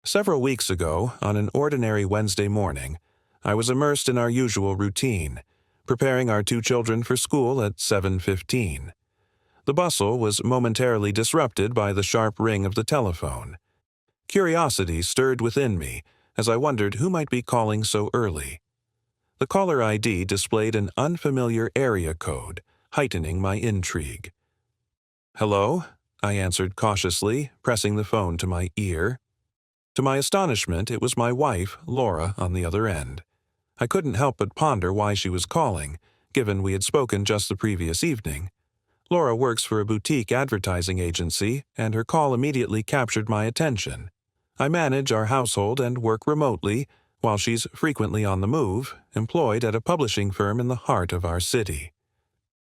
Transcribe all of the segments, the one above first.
Several weeks ago, on an ordinary Wednesday morning, I was immersed in our usual routine, preparing our two children for school at 7:15. The bustle was momentarily disrupted by the sharp ring of the telephone. Curiosity stirred within me as I wondered who might be calling so early. The caller ID displayed an unfamiliar area code, heightening my intrigue. "Hello?" I answered cautiously, pressing the phone to my ear. To my astonishment, it was my wife, Laura, on the other end. I couldn't help but ponder why she was calling, given we had spoken just the previous evening. Laura works for a boutique advertising agency, and her call immediately captured my attention. I manage our household and work remotely, while she's frequently on the move, employed at a publishing firm in the heart of our city.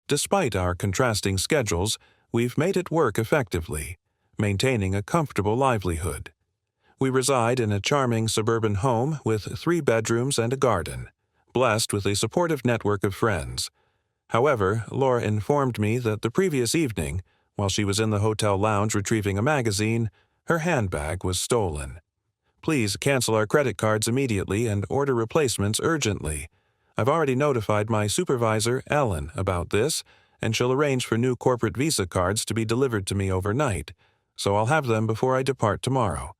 Despite our contrasting schedules, we've made it work effectively, maintaining a comfortable livelihood. We reside in a charming suburban home with 3 bedrooms and a garden, blessed with a supportive network of friends. However, Laura informed me that the previous evening, while she was in the hotel lounge retrieving a magazine, her handbag was stolen. "Please cancel our credit cards immediately and order replacements urgently. I've already notified my supervisor, Ellen, about this, and she'll arrange for new corporate Visa cards to be delivered to me overnight, so I'll have them before I depart tomorrow.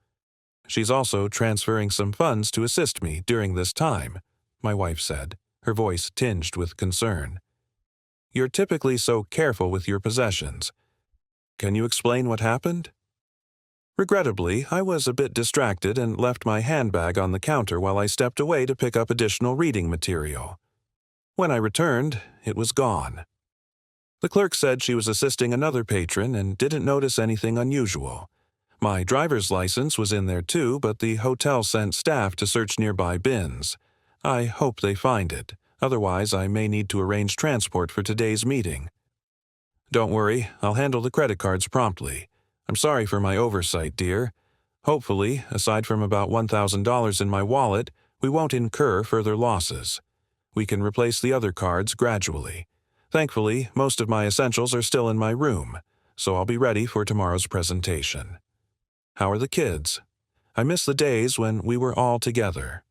She's also transferring some funds to assist me during this time," my wife said, her voice tinged with concern. "You're typically so careful with your possessions. Can you explain what happened?" Regrettably, I was a bit distracted and left my handbag on the counter while I stepped away to pick up additional reading material. When I returned, it was gone. The clerk said she was assisting another patron and didn't notice anything unusual. My driver's license was in there too, but the hotel sent staff to search nearby bins. I hope they find it. Otherwise, I may need to arrange transport for today's meeting. "Don't worry, I'll handle the credit cards promptly. I'm sorry for my oversight, dear. Hopefully, aside from about $1,000 in my wallet, we won't incur further losses. We can replace the other cards gradually. Thankfully, most of my essentials are still in my room, so I'll be ready for tomorrow's presentation. How are the kids? I miss the days when we were all together."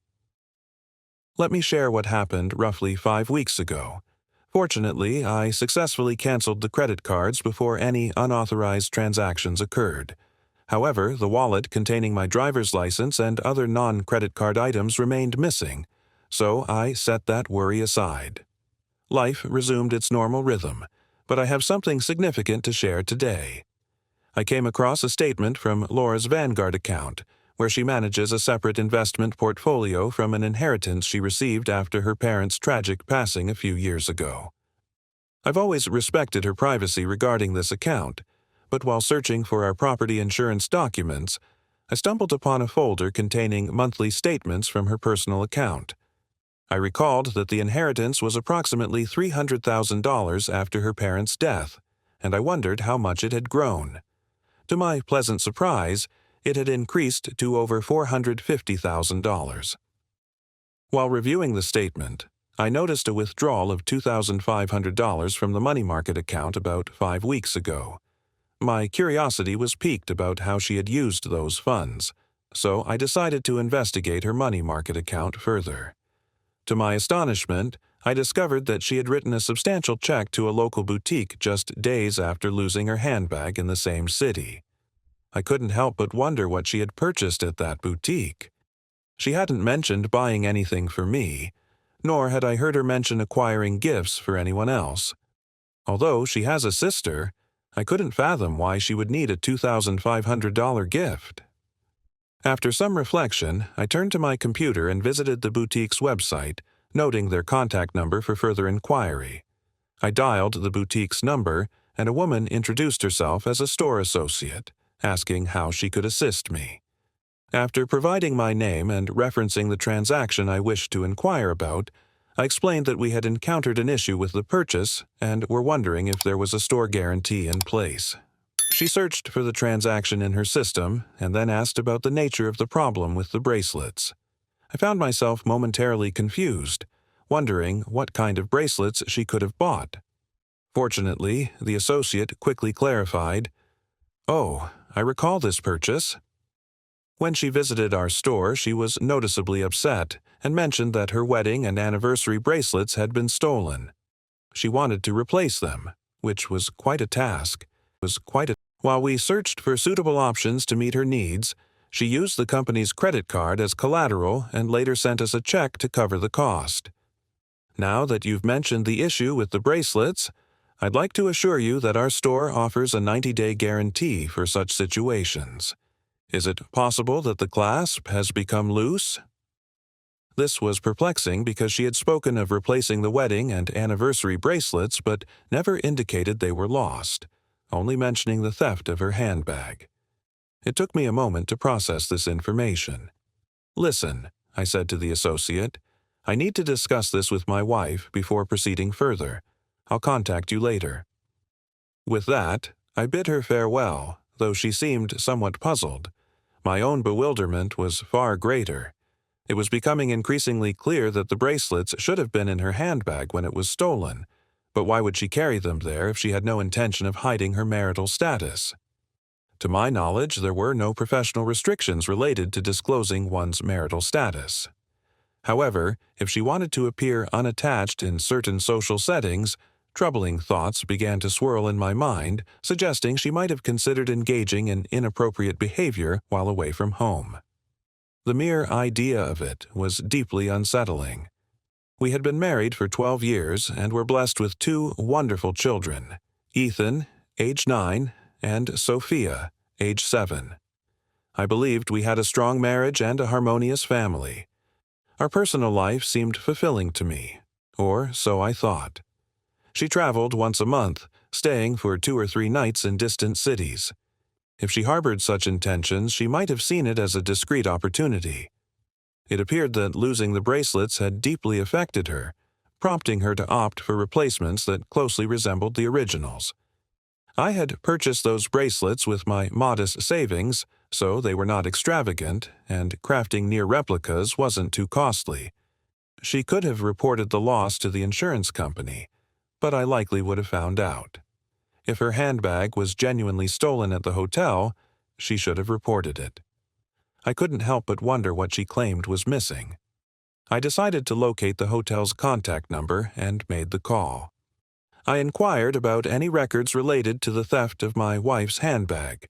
Let me share what happened roughly 5 weeks ago. Fortunately, I successfully canceled the credit cards before any unauthorized transactions occurred. However, the wallet containing my driver's license and other non-credit card items remained missing, so I set that worry aside. Life resumed its normal rhythm, but I have something significant to share today. I came across a statement from Laura's Vanguard account, where she manages a separate investment portfolio from an inheritance she received after her parents' tragic passing a few years ago. I've always respected her privacy regarding this account, but while searching for our property insurance documents, I stumbled upon a folder containing monthly statements from her personal account. I recalled that the inheritance was approximately $300,000 after her parents' death, and I wondered how much it had grown. To my pleasant surprise, it had increased to over $450,000. While reviewing the statement, I noticed a withdrawal of $2,500 from the money market account about 5 weeks ago. My curiosity was piqued about how she had used those funds, so I decided to investigate her money market account further. To my astonishment, I discovered that she had written a substantial check to a local boutique just days after losing her handbag in the same city. I couldn't help but wonder what she had purchased at that boutique. She hadn't mentioned buying anything for me, nor had I heard her mention acquiring gifts for anyone else. Although she has a sister, I couldn't fathom why she would need a $2,500 gift. After some reflection, I turned to my computer and visited the boutique's website, noting their contact number for further inquiry. I dialed the boutique's number, and a woman introduced herself as a store associate, asking how she could assist me. After providing my name and referencing the transaction I wished to inquire about, I explained that we had encountered an issue with the purchase and were wondering if there was a store guarantee in place. She searched for the transaction in her system and then asked about the nature of the problem with the bracelets. I found myself momentarily confused, wondering what kind of bracelets she could have bought. Fortunately, the associate quickly clarified, "Oh, I recall this purchase." When she visited our store, she was noticeably upset and mentioned that her wedding and anniversary bracelets had been stolen. She wanted to replace them, which was quite a task. While we searched for suitable options to meet her needs, she used the company's credit card as collateral and later sent us a check to cover the cost. Now that you've mentioned the issue with the bracelets, I'd like to assure you that our store offers a 90-day guarantee for such situations. Is it possible that the clasp has become loose? This was perplexing because she had spoken of replacing the wedding and anniversary bracelets but never indicated they were lost, only mentioning the theft of her handbag. It took me a moment to process this information. "Listen," I said to the associate, "I need to discuss this with my wife before proceeding further. I'll contact you later." With that, I bid her farewell, though she seemed somewhat puzzled. My own bewilderment was far greater. It was becoming increasingly clear that the bracelets should have been in her handbag when it was stolen, but why would she carry them there if she had no intention of hiding her marital status? To my knowledge, there were no professional restrictions related to disclosing one's marital status. However, if she wanted to appear unattached in certain social settings, troubling thoughts began to swirl in my mind, suggesting she might have considered engaging in inappropriate behavior while away from home. The mere idea of it was deeply unsettling. We had been married for 12 years and were blessed with 2 wonderful children, Ethan, age 9, and Sophia, age 7. I believed we had a strong marriage and a harmonious family. Our personal life seemed fulfilling to me, or so I thought. She traveled once a month, staying for 2 or 3 nights in distant cities. If she harbored such intentions, she might have seen it as a discreet opportunity. It appeared that losing the bracelets had deeply affected her, prompting her to opt for replacements that closely resembled the originals. I had purchased those bracelets with my modest savings, so they were not extravagant, and crafting near replicas wasn't too costly. She could have reported the loss to the insurance company, but I likely would have found out. If her handbag was genuinely stolen at the hotel, she should have reported it. I couldn't help but wonder what she claimed was missing. I decided to locate the hotel's contact number and made the call. I inquired about any records related to the theft of my wife's handbag.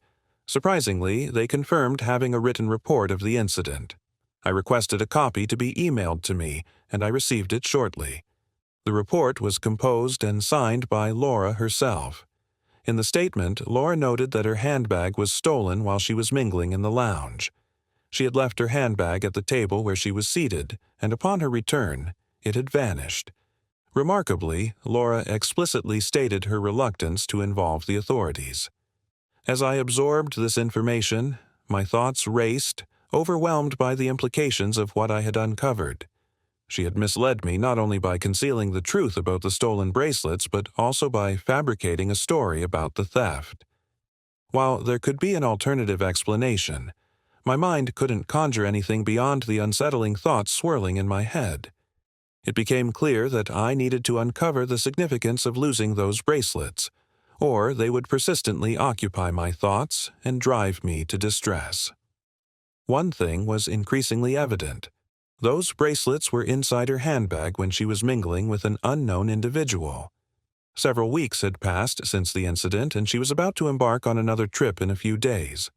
Surprisingly, they confirmed having a written report of the incident. I requested a copy to be emailed to me, and I received it shortly. The report was composed and signed by Laura herself. In the statement, Laura noted that her handbag was stolen while she was mingling in the lounge. She had left her handbag at the table where she was seated, and upon her return, it had vanished. Remarkably, Laura explicitly stated her reluctance to involve the authorities. As I absorbed this information, my thoughts raced, overwhelmed by the implications of what I had uncovered. She had misled me not only by concealing the truth about the stolen bracelets, but also by fabricating a story about the theft. While there could be an alternative explanation, my mind couldn't conjure anything beyond the unsettling thoughts swirling in my head. It became clear that I needed to uncover the significance of losing those bracelets, or they would persistently occupy my thoughts and drive me to distress. One thing was increasingly evident. Those bracelets were inside her handbag when she was mingling with an unknown individual. Several weeks had passed since the incident, and she was about to embark on another trip in a few days.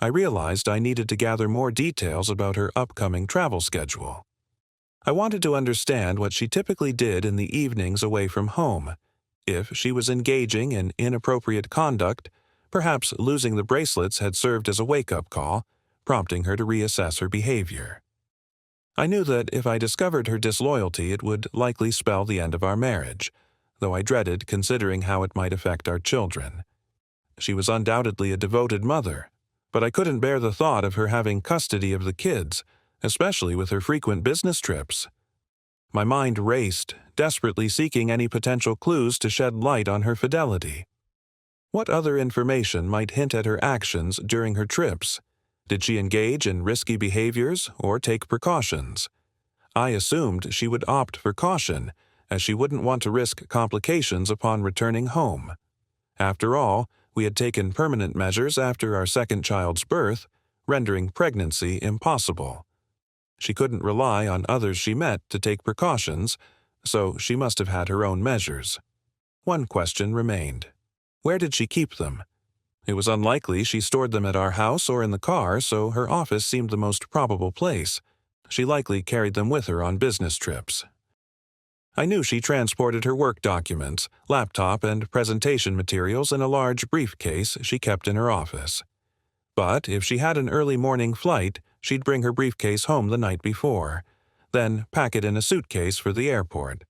I realized I needed to gather more details about her upcoming travel schedule. I wanted to understand what she typically did in the evenings away from home. If she was engaging in inappropriate conduct, perhaps losing the bracelets had served as a wake-up call, prompting her to reassess her behavior. I knew that if I discovered her disloyalty, it would likely spell the end of our marriage, though I dreaded considering how it might affect our children. She was undoubtedly a devoted mother, but I couldn't bear the thought of her having custody of the kids, especially with her frequent business trips. My mind raced, desperately seeking any potential clues to shed light on her fidelity. What other information might hint at her actions during her trips? Did she engage in risky behaviors or take precautions? I assumed she would opt for caution, as she wouldn't want to risk complications upon returning home. After all, we had taken permanent measures after our second child's birth, rendering pregnancy impossible. She couldn't rely on others she met to take precautions, so she must have had her own measures. One question remained. Where did she keep them? It was unlikely she stored them at our house or in the car, so her office seemed the most probable place. She likely carried them with her on business trips. I knew she transported her work documents, laptop, and presentation materials in a large briefcase she kept in her office. But if she had an early morning flight, she'd bring her briefcase home the night before, then pack it in a suitcase for the airport.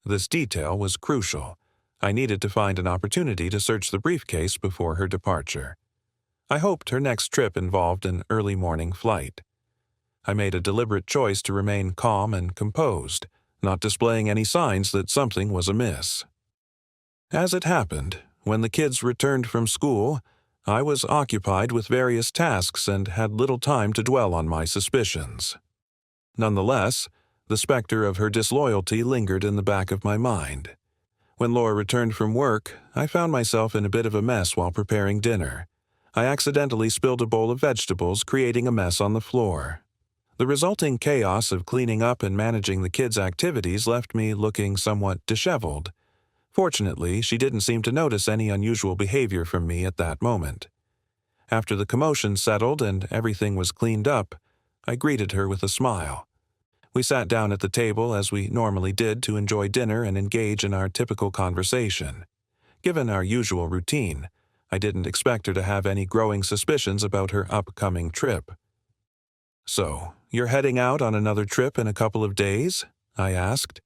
This detail was crucial. I needed to find an opportunity to search the briefcase before her departure. I hoped her next trip involved an early morning flight. I made a deliberate choice to remain calm and composed, not displaying any signs that something was amiss. As it happened, when the kids returned from school, I was occupied with various tasks and had little time to dwell on my suspicions. Nonetheless, the specter of her disloyalty lingered in the back of my mind. When Laura returned from work, I found myself in a bit of a mess while preparing dinner. I accidentally spilled a bowl of vegetables, creating a mess on the floor. The resulting chaos of cleaning up and managing the kids' activities left me looking somewhat disheveled. Fortunately, she didn't seem to notice any unusual behavior from me at that moment. After the commotion settled and everything was cleaned up, I greeted her with a smile. We sat down at the table as we normally did to enjoy dinner and engage in our typical conversation. Given our usual routine, I didn't expect her to have any growing suspicions about her upcoming trip. "So, you're heading out on another trip in a couple of days?" I asked.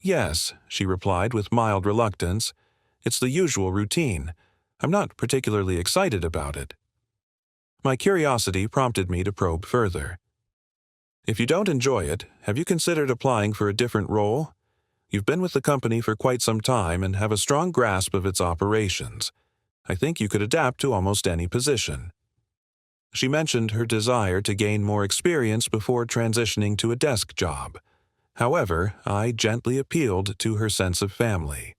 "Yes," she replied with mild reluctance. "It's the usual routine. I'm not particularly excited about it." My curiosity prompted me to probe further. "If you don't enjoy it, have you considered applying for a different role? You've been with the company for quite some time and have a strong grasp of its operations. I think you could adapt to almost any position." She mentioned her desire to gain more experience before transitioning to a desk job. However, I gently appealed to her sense of family.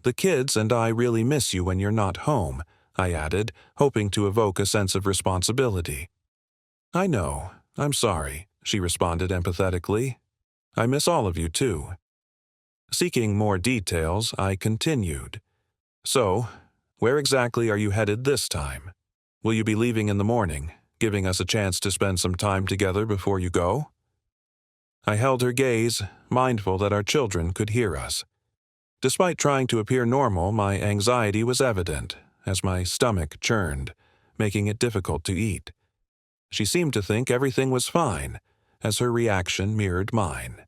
"The kids and I really miss you when you're not home," I added, hoping to evoke a sense of responsibility. "I know. I'm sorry," she responded empathetically. "I miss all of you too." Seeking more details, I continued. "So, where exactly are you headed this time? Will you be leaving in the morning, giving us a chance to spend some time together before you go?" I held her gaze, mindful that our children could hear us. Despite trying to appear normal, my anxiety was evident, as my stomach churned, making it difficult to eat. She seemed to think everything was fine, as her reaction mirrored mine.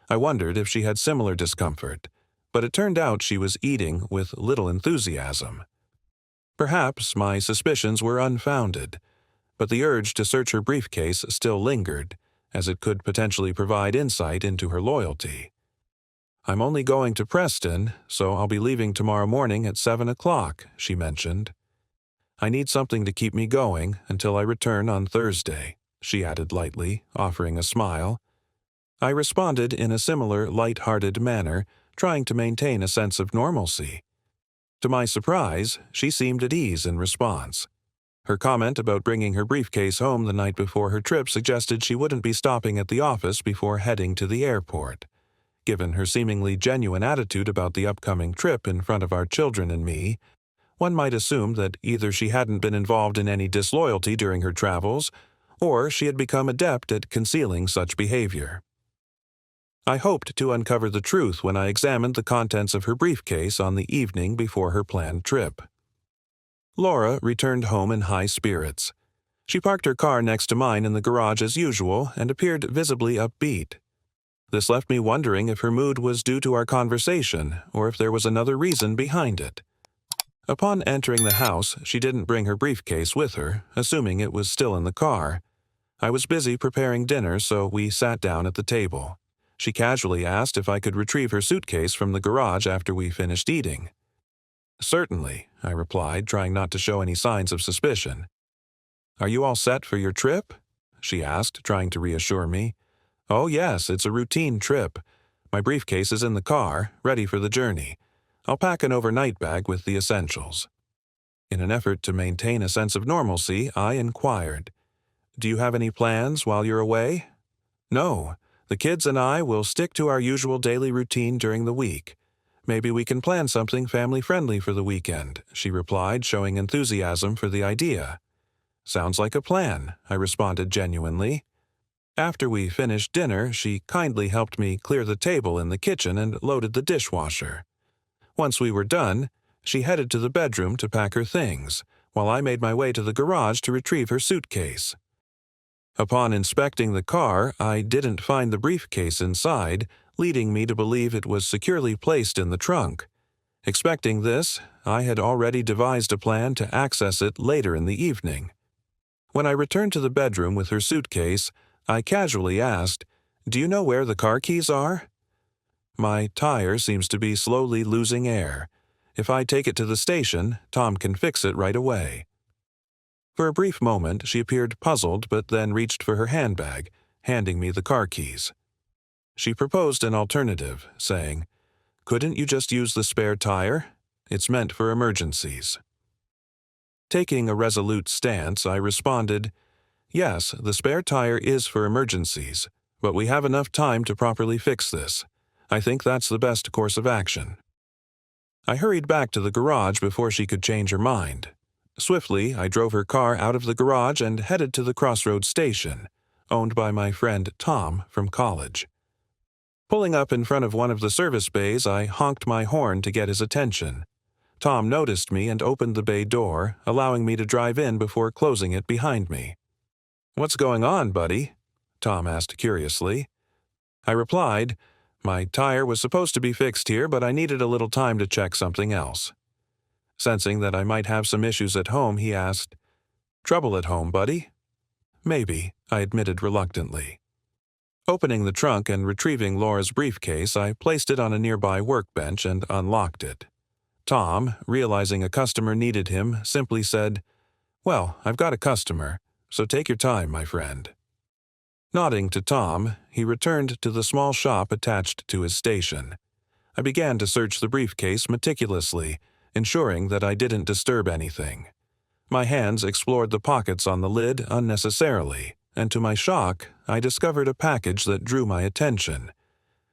I wondered if she had similar discomfort, but it turned out she was eating with little enthusiasm. Perhaps my suspicions were unfounded, but the urge to search her briefcase still lingered, as it could potentially provide insight into her loyalty. "I'm only going to Preston, so I'll be leaving tomorrow morning at 7 o'clock, she mentioned. "I need something to keep me going until I return on Thursday," she added lightly, offering a smile. I responded in a similar light-hearted manner, trying to maintain a sense of normalcy. To my surprise, she seemed at ease in response. Her comment about bringing her briefcase home the night before her trip suggested she wouldn't be stopping at the office before heading to the airport. Given her seemingly genuine attitude about the upcoming trip in front of our children and me, one might assume that either she hadn't been involved in any disloyalty during her travels, or she had become adept at concealing such behavior. I hoped to uncover the truth when I examined the contents of her briefcase on the evening before her planned trip. Laura returned home in high spirits. She parked her car next to mine in the garage as usual and appeared visibly upbeat. This left me wondering if her mood was due to our conversation or if there was another reason behind it. Upon entering the house, she didn't bring her briefcase with her, assuming it was still in the car. I was busy preparing dinner, so we sat down at the table. She casually asked if I could retrieve her suitcase from the garage after we finished eating. "Certainly," I replied, trying not to show any signs of suspicion. "Are you all set for your trip?" she asked, trying to reassure me. "Oh yes, it's a routine trip. My briefcase is in the car, ready for the journey. I'll pack an overnight bag with the essentials." In an effort to maintain a sense of normalcy, I inquired, "Do you have any plans while you're away?" "No. The kids and I will stick to our usual daily routine during the week. Maybe we can plan something family-friendly for the weekend," she replied, showing enthusiasm for the idea. "Sounds like a plan," I responded genuinely. After we finished dinner, she kindly helped me clear the table in the kitchen and loaded the dishwasher. Once we were done, she headed to the bedroom to pack her things, while I made my way to the garage to retrieve her suitcase. Upon inspecting the car, I didn't find the briefcase inside, leading me to believe it was securely placed in the trunk. Expecting this, I had already devised a plan to access it later in the evening. When I returned to the bedroom with her suitcase, I casually asked, "Do you know where the car keys are?" "My tire seems to be slowly losing air. If I take it to the station, Tom can fix it right away." For a brief moment, she appeared puzzled but then reached for her handbag, handing me the car keys. She proposed an alternative, saying, "Couldn't you just use the spare tire? It's meant for emergencies." Taking a resolute stance, I responded, "Yes, the spare tire is for emergencies, but we have enough time to properly fix this. I think that's the best course of action." I hurried back to the garage before she could change her mind. Swiftly, I drove her car out of the garage and headed to the Crossroads station, owned by my friend Tom from college. Pulling up in front of one of the service bays, I honked my horn to get his attention. Tom noticed me and opened the bay door, allowing me to drive in before closing it behind me. "What's going on, buddy?" Tom asked curiously. I replied, "My tire was supposed to be fixed here, but I needed a little time to check something else." Sensing that I might have some issues at home, he asked, "Trouble at home, buddy?" "Maybe," I admitted reluctantly. Opening the trunk and retrieving Laura's briefcase, I placed it on a nearby workbench and unlocked it. Tom, realizing a customer needed him, simply said, "Well, I've got a customer, so take your time, my friend." Nodding to Tom, he returned to the small shop attached to his station. I began to search the briefcase meticulously, ensuring that I didn't disturb anything. My hands explored the pockets on the lid unnecessarily, and to my shock, I discovered a package that drew my attention.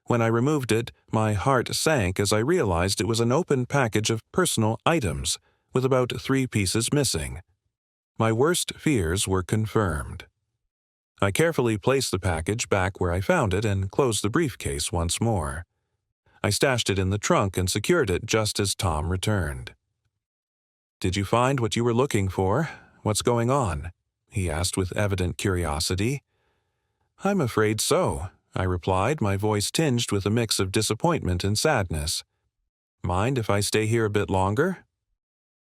When I removed it, my heart sank as I realized it was an open package of personal items, with about 3 pieces missing. My worst fears were confirmed. I carefully placed the package back where I found it and closed the briefcase once more. I stashed it in the trunk and secured it just as Tom returned. "Did you find what you were looking for? What's going on?" he asked with evident curiosity. "I'm afraid so," I replied, my voice tinged with a mix of disappointment and sadness. "Mind if I stay here a bit longer?"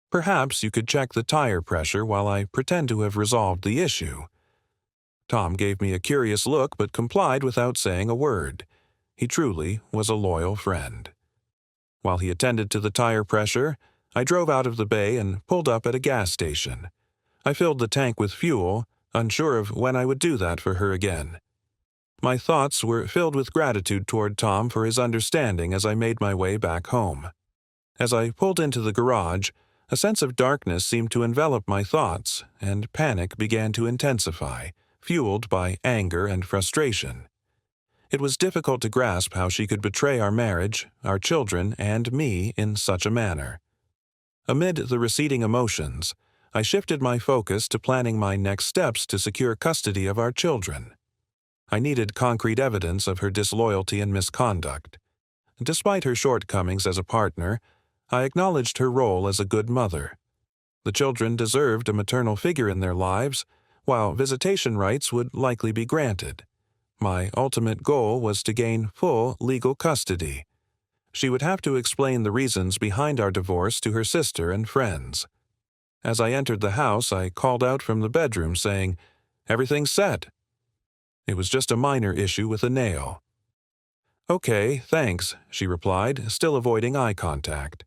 "Perhaps you could check the tire pressure while I pretend to have resolved the issue." Tom gave me a curious look but complied without saying a word. He truly was a loyal friend. While he attended to the tire pressure, I drove out of the bay and pulled up at a gas station. I filled the tank with fuel, unsure of when I would do that for her again. My thoughts were filled with gratitude toward Tom for his understanding as I made my way back home. As I pulled into the garage, a sense of darkness seemed to envelop my thoughts, and panic began to intensify, fueled by anger and frustration. It was difficult to grasp how she could betray our marriage, our children, and me in such a manner. Amid the receding emotions, I shifted my focus to planning my next steps to secure custody of our children. I needed concrete evidence of her disloyalty and misconduct. Despite her shortcomings as a partner, I acknowledged her role as a good mother. The children deserved a maternal figure in their lives, while visitation rights would likely be granted. My ultimate goal was to gain full legal custody. She would have to explain the reasons behind our divorce to her sister and friends. As I entered the house, I called out from the bedroom saying, "Everything's set." It was just a minor issue with a nail. "Okay, thanks," she replied, still avoiding eye contact.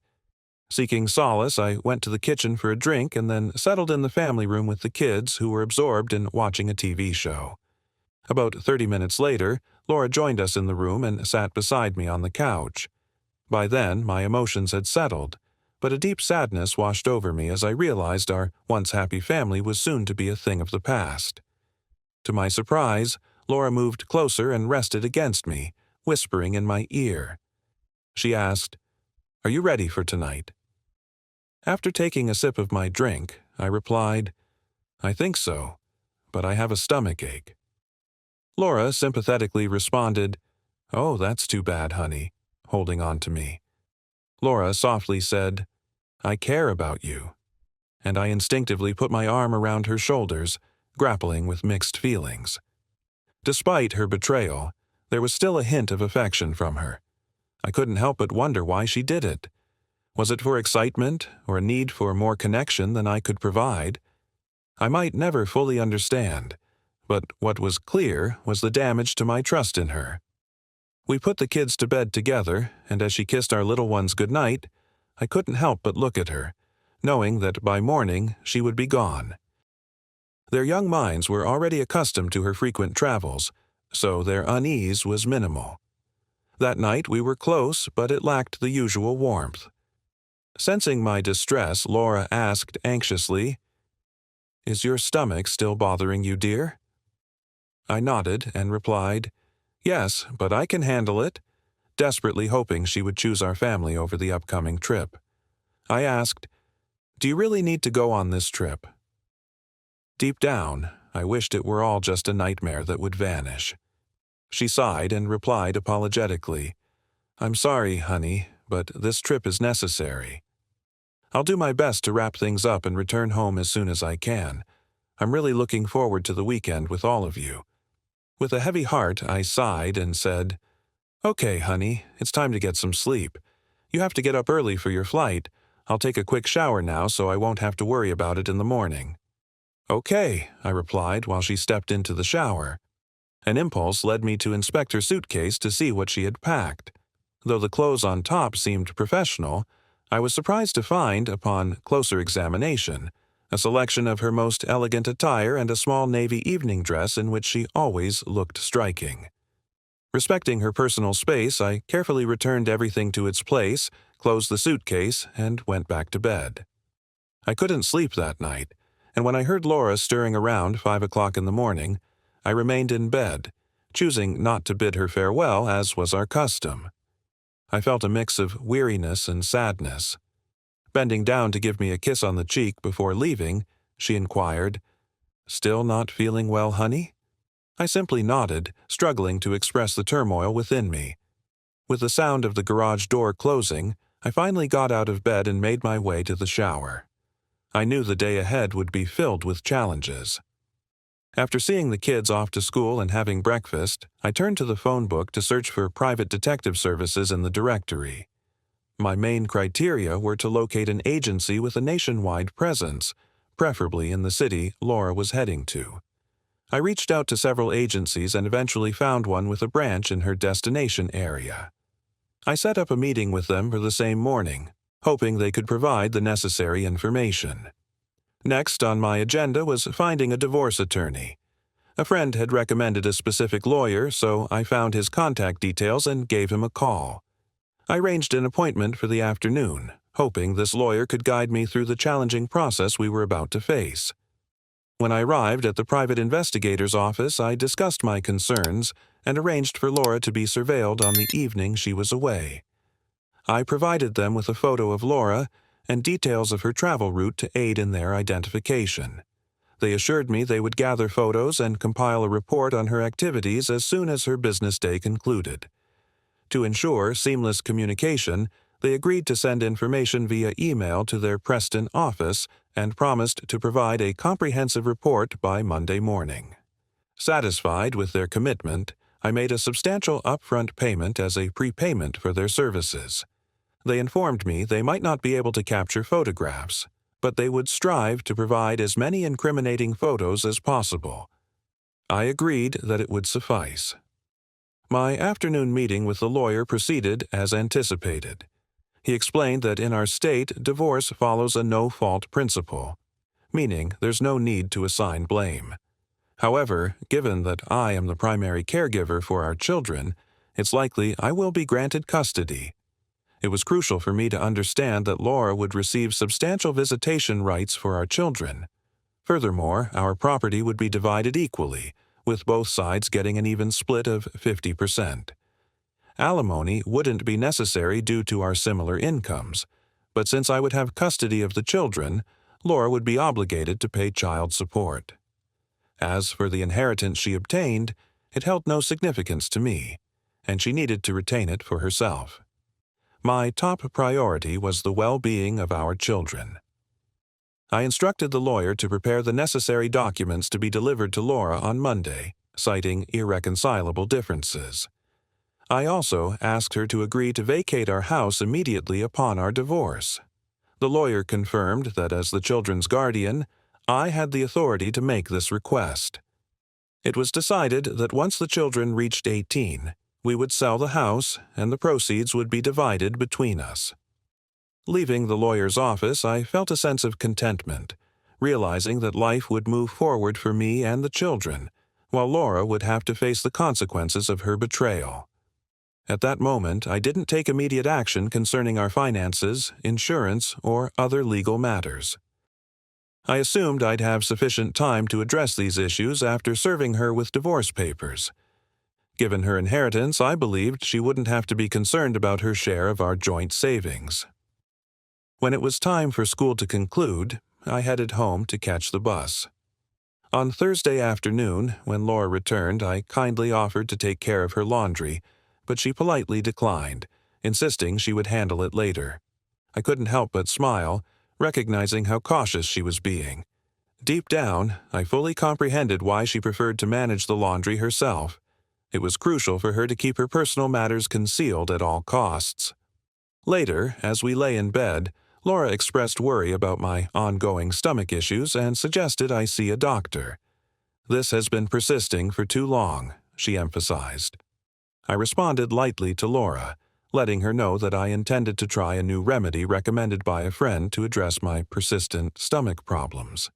Seeking solace, I went to the kitchen for a drink and then settled in the family room with the kids who were absorbed in watching a TV show. About 30 minutes later, Laura joined us in the room and sat beside me on the couch. By then, my emotions had settled. but a deep sadness washed over me as I realized our once happy family was soon to be a thing of the past. To my surprise, Laura moved closer and rested against me, whispering in my ear. She asked, "Are you ready for tonight?" After taking a sip of my drink, I replied, "I think so, but I have a stomachache." Laura sympathetically responded, "Oh, that's too bad, honey," holding on to me. Laura softly said, "I care about you," and I instinctively put my arm around her shoulders, grappling with mixed feelings. Despite her betrayal, there was still a hint of affection from her. I couldn't help but wonder why she did it. Was it for excitement or a need for more connection than I could provide? I might never fully understand, but what was clear was the damage to my trust in her. We put the kids to bed together, and as she kissed our little ones goodnight, I couldn't help but look at her, knowing that by morning she would be gone. Their young minds were already accustomed to her frequent travels, so their unease was minimal. That night we were close, but it lacked the usual warmth. Sensing my distress, Laura asked anxiously, "Is your stomach still bothering you, dear?" I nodded and replied, "Yes, but I can handle it," desperately hoping she would choose our family over the upcoming trip. I asked, "Do you really need to go on this trip?" Deep down, I wished it were all just a nightmare that would vanish. She sighed and replied apologetically, "I'm sorry, honey, but this trip is necessary. I'll do my best to wrap things up and return home as soon as I can. I'm really looking forward to the weekend with all of you." With a heavy heart, I sighed and said, "Okay, honey, it's time to get some sleep. You have to get up early for your flight. I'll take a quick shower now so I won't have to worry about it in the morning." "Okay," I replied while she stepped into the shower. An impulse led me to inspect her suitcase to see what she had packed. Though the clothes on top seemed professional, I was surprised to find, upon closer examination, a selection of her most elegant attire and a small navy evening dress in which she always looked striking. Respecting her personal space, I carefully returned everything to its place, closed the suitcase, and went back to bed. I couldn't sleep that night, and when I heard Laura stirring around 5 o'clock in the morning, I remained in bed, choosing not to bid her farewell as was our custom. I felt a mix of weariness and sadness. Bending down to give me a kiss on the cheek before leaving, she inquired, "Still not feeling well, honey?" I simply nodded, struggling to express the turmoil within me. With the sound of the garage door closing, I finally got out of bed and made my way to the shower. I knew the day ahead would be filled with challenges. After seeing the kids off to school and having breakfast, I turned to the phone book to search for private detective services in the directory. My main criteria were to locate an agency with a nationwide presence, preferably in the city Laura was heading to. I reached out to several agencies and eventually found one with a branch in her destination area. I set up a meeting with them for the same morning, hoping they could provide the necessary information. Next on my agenda was finding a divorce attorney. A friend had recommended a specific lawyer, so I found his contact details and gave him a call. I arranged an appointment for the afternoon, hoping this lawyer could guide me through the challenging process we were about to face. When I arrived at the private investigator's office, I discussed my concerns and arranged for Laura to be surveilled on the evening she was away. I provided them with a photo of Laura and details of her travel route to aid in their identification. They assured me they would gather photos and compile a report on her activities as soon as her business day concluded. To ensure seamless communication, they agreed to send information via email to their Preston office and promised to provide a comprehensive report by Monday morning. Satisfied with their commitment, I made a substantial upfront payment as a prepayment for their services. They informed me they might not be able to capture photographs, but they would strive to provide as many incriminating photos as possible. I agreed that it would suffice. My afternoon meeting with the lawyer proceeded as anticipated. He explained that in our state, divorce follows a no-fault principle, meaning there's no need to assign blame. However, given that I am the primary caregiver for our children, it's likely I will be granted custody. It was crucial for me to understand that Laura would receive substantial visitation rights for our children. Furthermore, our property would be divided equally, with both sides getting an even split of 50%. Alimony wouldn't be necessary due to our similar incomes, but since I would have custody of the children, Laura would be obligated to pay child support. As for the inheritance she obtained, it held no significance to me, and she needed to retain it for herself. My top priority was the well-being of our children. I instructed the lawyer to prepare the necessary documents to be delivered to Laura on Monday, citing irreconcilable differences. I also asked her to agree to vacate our house immediately upon our divorce. The lawyer confirmed that as the children's guardian, I had the authority to make this request. It was decided that once the children reached 18, we would sell the house and the proceeds would be divided between us. Leaving the lawyer's office, I felt a sense of contentment, realizing that life would move forward for me and the children, while Laura would have to face the consequences of her betrayal. At that moment, I didn't take immediate action concerning our finances, insurance, or other legal matters. I assumed I'd have sufficient time to address these issues after serving her with divorce papers. Given her inheritance, I believed she wouldn't have to be concerned about her share of our joint savings. When it was time for school to conclude, I headed home to catch the bus. On Thursday afternoon, when Laura returned, I kindly offered to take care of her laundry, but she politely declined, insisting she would handle it later. I couldn't help but smile, recognizing how cautious she was being. Deep down, I fully comprehended why she preferred to manage the laundry herself. It was crucial for her to keep her personal matters concealed at all costs. Later, as we lay in bed, Laura expressed worry about my ongoing stomach issues and suggested I see a doctor. "This has been persisting for too long," she emphasized. I responded lightly to Laura, letting her know that I intended to try a new remedy recommended by a friend to address my persistent stomach problems.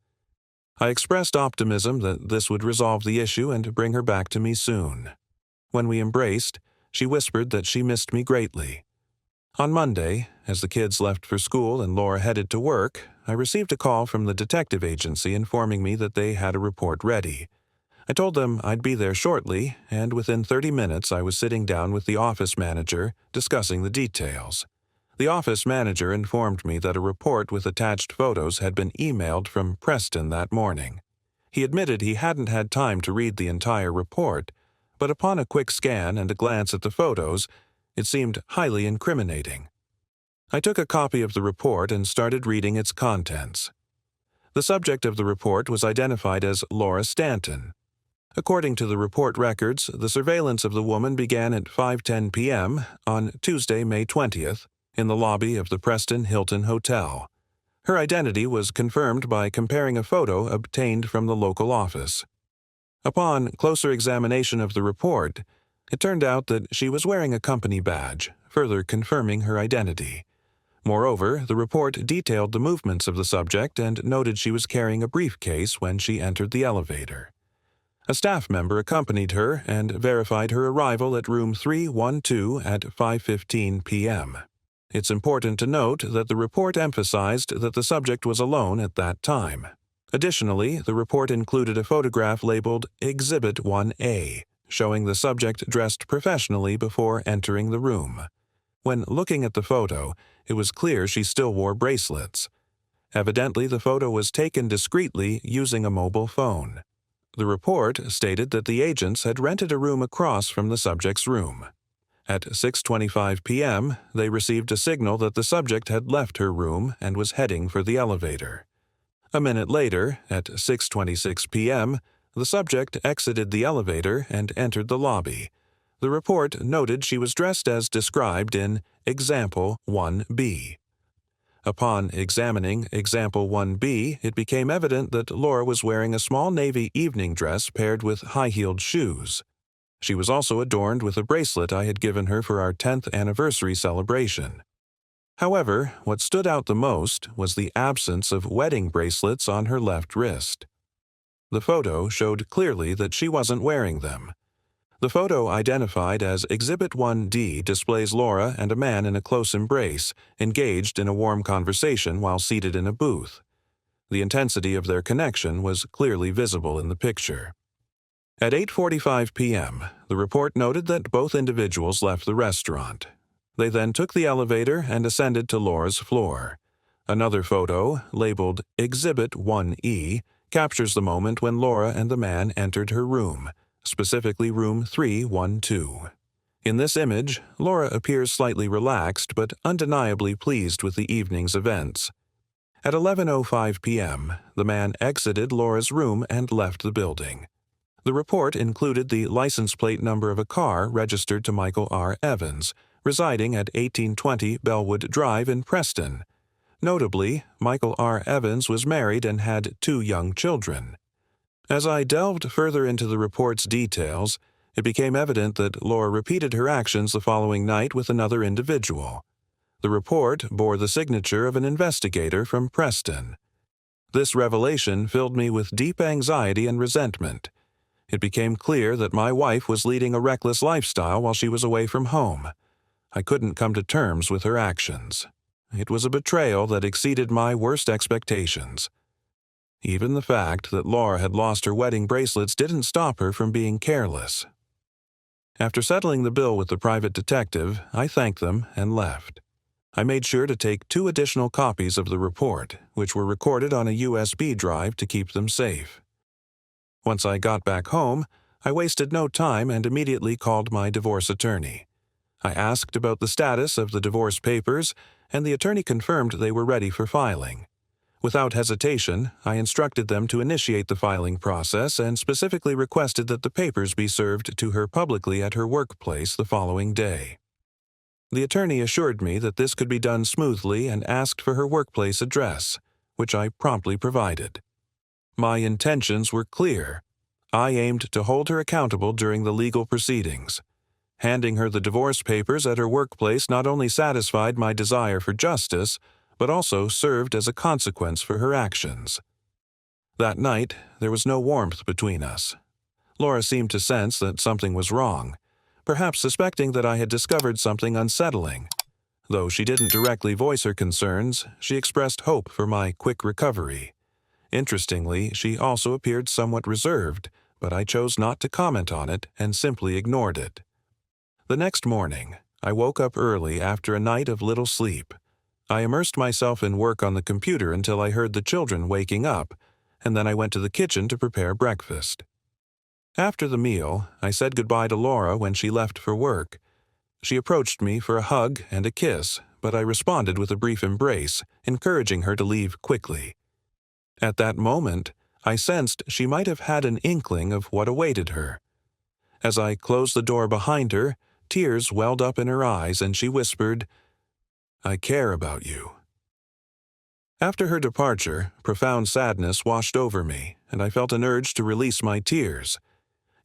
I expressed optimism that this would resolve the issue and bring her back to me soon. When we embraced, she whispered that she missed me greatly. On Monday, as the kids left for school and Laura headed to work, I received a call from the detective agency informing me that they had a report ready. I told them I'd be there shortly, and within 30 minutes I was sitting down with the office manager, discussing the details. The office manager informed me that a report with attached photos had been emailed from Preston that morning. He admitted he hadn't had time to read the entire report, but upon a quick scan and a glance at the photos, it seemed highly incriminating. I took a copy of the report and started reading its contents. The subject of the report was identified as Laura Stanton. According to the report records, the surveillance of the woman began at 5:10 p.m. on Tuesday, May 20th, in the lobby of the Preston Hilton Hotel. Her identity was confirmed by comparing a photo obtained from the local office. Upon closer examination of the report, it turned out that she was wearing a company badge, further confirming her identity. Moreover, the report detailed the movements of the subject and noted she was carrying a briefcase when she entered the elevator. A staff member accompanied her and verified her arrival at room 312 at 5:15 p.m. It's important to note that the report emphasized that the subject was alone at that time. Additionally, the report included a photograph labeled Exhibit 1A, showing the subject dressed professionally before entering the room. When looking at the photo, it was clear she still wore bracelets. Evidently, the photo was taken discreetly using a mobile phone. The report stated that the agents had rented a room across from the subject's room. At 6:25 p.m., they received a signal that the subject had left her room and was heading for the elevator. A minute later, at 6:26 p.m., the subject exited the elevator and entered the lobby. The report noted she was dressed as described in Example 1B. Upon examining Example 1B, it became evident that Laura was wearing a small navy evening dress paired with high-heeled shoes. She was also adorned with a bracelet I had given her for our 10th anniversary celebration. However, what stood out the most was the absence of wedding bracelets on her left wrist. The photo showed clearly that she wasn't wearing them. The photo identified as Exhibit 1D displays Laura and a man in a close embrace, engaged in a warm conversation while seated in a booth. The intensity of their connection was clearly visible in the picture. At 8:45 p.m., the report noted that both individuals left the restaurant. They then took the elevator and ascended to Laura's floor. Another photo, labeled Exhibit 1E, captures the moment when Laura and the man entered her room, specifically room 312. In this image, Laura appears slightly relaxed but undeniably pleased with the evening's events. At 11:05 p.m., the man exited Laura's room and left the building. The report included the license plate number of a car registered to Michael R. Evans, residing at 1820 Bellwood Drive in Preston. Notably, Michael R. Evans was married and had 2 young children. As I delved further into the report's details, it became evident that Laura repeated her actions the following night with another individual. The report bore the signature of an investigator from Preston. This revelation filled me with deep anxiety and resentment. It became clear that my wife was leading a reckless lifestyle while she was away from home. I couldn't come to terms with her actions. It was a betrayal that exceeded my worst expectations. Even the fact that Laura had lost her wedding bracelets didn't stop her from being careless. After settling the bill with the private detective, I thanked them and left. I made sure to take 2 additional copies of the report, which were recorded on a USB drive to keep them safe. Once I got back home, I wasted no time and immediately called my divorce attorney. I asked about the status of the divorce papers, and the attorney confirmed they were ready for filing. Without hesitation, I instructed them to initiate the filing process and specifically requested that the papers be served to her publicly at her workplace the following day. The attorney assured me that this could be done smoothly and asked for her workplace address, which I promptly provided. My intentions were clear. I aimed to hold her accountable during the legal proceedings. Handing her the divorce papers at her workplace not only satisfied my desire for justice, but also served as a consequence for her actions. That night, there was no warmth between us. Laura seemed to sense that something was wrong, perhaps suspecting that I had discovered something unsettling. Though she didn't directly voice her concerns, she expressed hope for my quick recovery. Interestingly, she also appeared somewhat reserved, but I chose not to comment on it and simply ignored it. The next morning, I woke up early after a night of little sleep. I immersed myself in work on the computer until I heard the children waking up, and then I went to the kitchen to prepare breakfast. After the meal, I said goodbye to Laura when she left for work. She approached me for a hug and a kiss, but I responded with a brief embrace, encouraging her to leave quickly. At that moment, I sensed she might have had an inkling of what awaited her. As I closed the door behind her, tears welled up in her eyes and she whispered, "I care about you." After her departure, profound sadness washed over me, and I felt an urge to release my tears.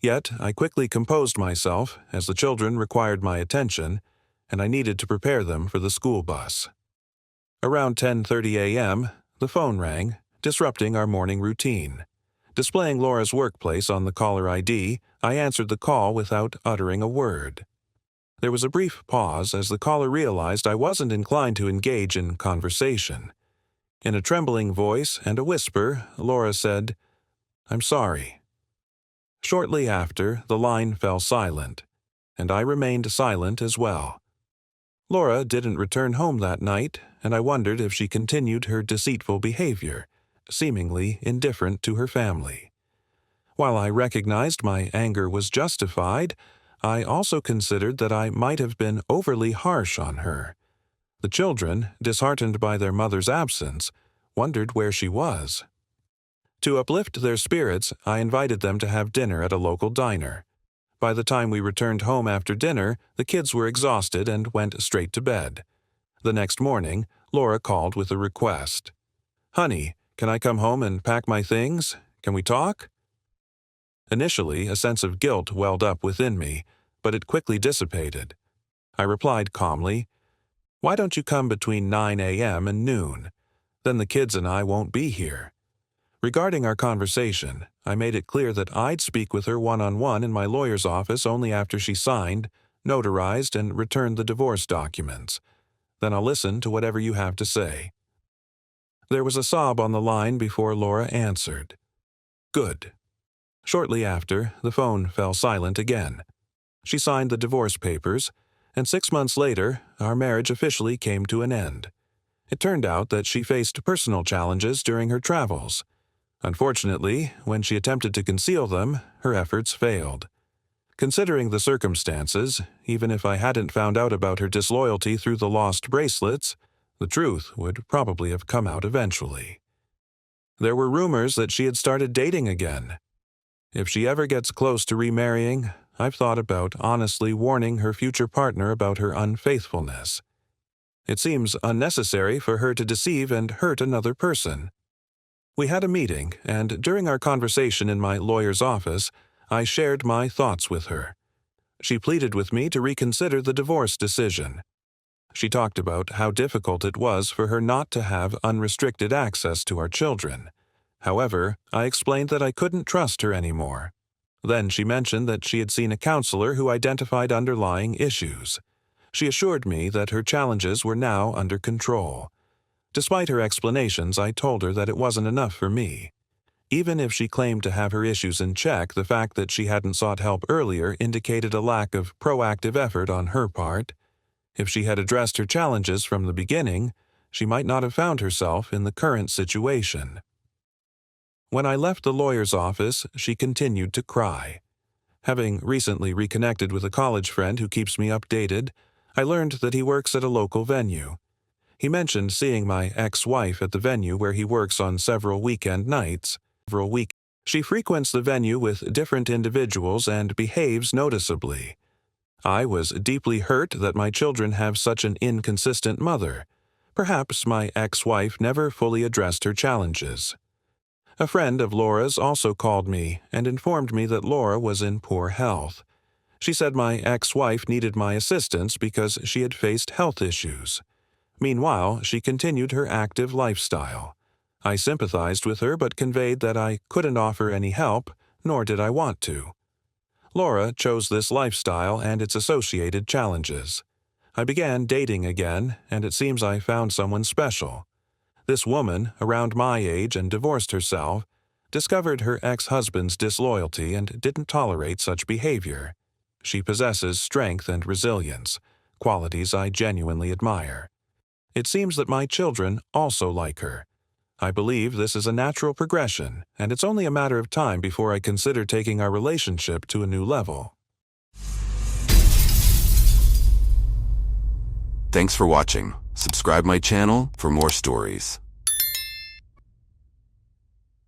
Yet I quickly composed myself, as the children required my attention, and I needed to prepare them for the school bus. Around 10:30 a.m., the phone rang, disrupting our morning routine. Displaying Laura's workplace on the caller ID, I answered the call without uttering a word. There was a brief pause as the caller realized I wasn't inclined to engage in conversation. In a trembling voice and a whisper, Laura said, "I'm sorry." Shortly after, the line fell silent, and I remained silent as well. Laura didn't return home that night, and I wondered if she continued her deceitful behavior, seemingly indifferent to her family. While I recognized my anger was justified, I also considered that I might have been overly harsh on her. The children, disheartened by their mother's absence, wondered where she was. To uplift their spirits, I invited them to have dinner at a local diner. By the time we returned home after dinner, the kids were exhausted and went straight to bed. The next morning, Laura called with a request. "Honey, can I come home and pack my things? Can we talk?" Initially, a sense of guilt welled up within me, but it quickly dissipated. I replied calmly, "Why don't you come between 9 a.m. and noon? Then the kids and I won't be here." Regarding our conversation, I made it clear that I'd speak with her one-on-one in my lawyer's office only after she signed, notarized, and returned the divorce documents. Then I'll listen to whatever you have to say. There was a sob on the line before Laura answered. Good. Shortly after, the phone fell silent again. She signed the divorce papers, and 6 months later, our marriage officially came to an end. It turned out that she faced personal challenges during her travels. Unfortunately, when she attempted to conceal them, her efforts failed. Considering the circumstances, even if I hadn't found out about her disloyalty through the lost bracelets, the truth would probably have come out eventually. There were rumors that she had started dating again. If she ever gets close to remarrying, I've thought about honestly warning her future partner about her unfaithfulness. It seems unnecessary for her to deceive and hurt another person. We had a meeting, and during our conversation in my lawyer's office, I shared my thoughts with her. She pleaded with me to reconsider the divorce decision. She talked about how difficult it was for her not to have unrestricted access to our children. However, I explained that I couldn't trust her anymore. Then she mentioned that she had seen a counselor who identified underlying issues. She assured me that her challenges were now under control. Despite her explanations, I told her that it wasn't enough for me. Even if she claimed to have her issues in check, the fact that she hadn't sought help earlier indicated a lack of proactive effort on her part. If she had addressed her challenges from the beginning, she might not have found herself in the current situation. When I left the lawyer's office, she continued to cry. Having recently reconnected with a college friend who keeps me updated, I learned that he works at a local venue. He mentioned seeing my ex-wife at the venue where he works on several weekend nights. She frequents the venue with different individuals and behaves noticeably. I was deeply hurt that my children have such an inconsistent mother. Perhaps my ex-wife never fully addressed her challenges. A friend of Laura's also called me and informed me that Laura was in poor health. She said my ex-wife needed my assistance because she had faced health issues. Meanwhile, she continued her active lifestyle. I sympathized with her but conveyed that I couldn't offer any help, nor did I want to. Laura chose this lifestyle and its associated challenges. I began dating again, and it seems I found someone special. This woman, around my age and divorced herself, discovered her ex-husband's disloyalty and didn't tolerate such behavior. She possesses strength and resilience, qualities I genuinely admire. It seems that my children also like her. I believe this is a natural progression, and it's only a matter of time before I consider taking our relationship to a new level. Thanks for watching. Subscribe my channel for more stories.